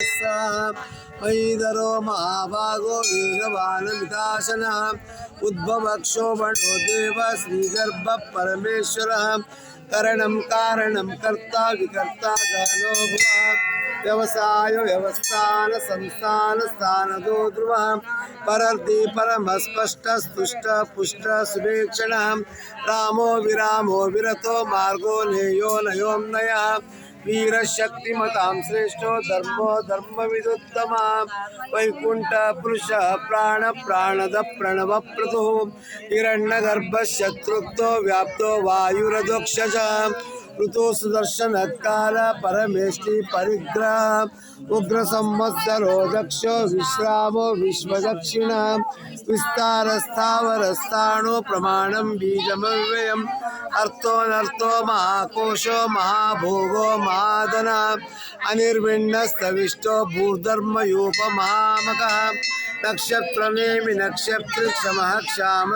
वैदरो महाभागो वेगवानमिताशनः उद्भवक्षोभणो देव श्रीगर्भ परमेश्वरः करणं कारणं कर्ता विकर्ता गणो भुवः व्यवसाय व्यवस्थान संस्थान स्थानदो ध्रुवः परर्दि परमस्पष्ट स्तुष्ट पुष्ट सुभीक्षणः रामो विरामो विरतो मार्गो नेयो नयोन्नयः वीरशक्तिमतां श्रेष्ठो धर्मो धर्मविदुत्तमा वैकुंठ पुरुष प्राण प्राणद प्रणव प्रभुः हिरण्यगर्भशत्रुत्तो व्याप्तो वायुरधोक्षज ऋतु सुदर्शन काल परमेष्टि परिग्रह उग्र संवत्सरो दक्षो विश्रामो विश्वदक्षिण विस्तार स्थावर स्थाणु प्रमाणं बीजमव्ययम् अर्थोऽनर्थो महाकोशो महाभोगो महाधन अनिर्विण्णस्तविष्टो भूर्धर्मयूप महामकः नक्षत्रनेमि नक्षत्र क्षमः क्षाम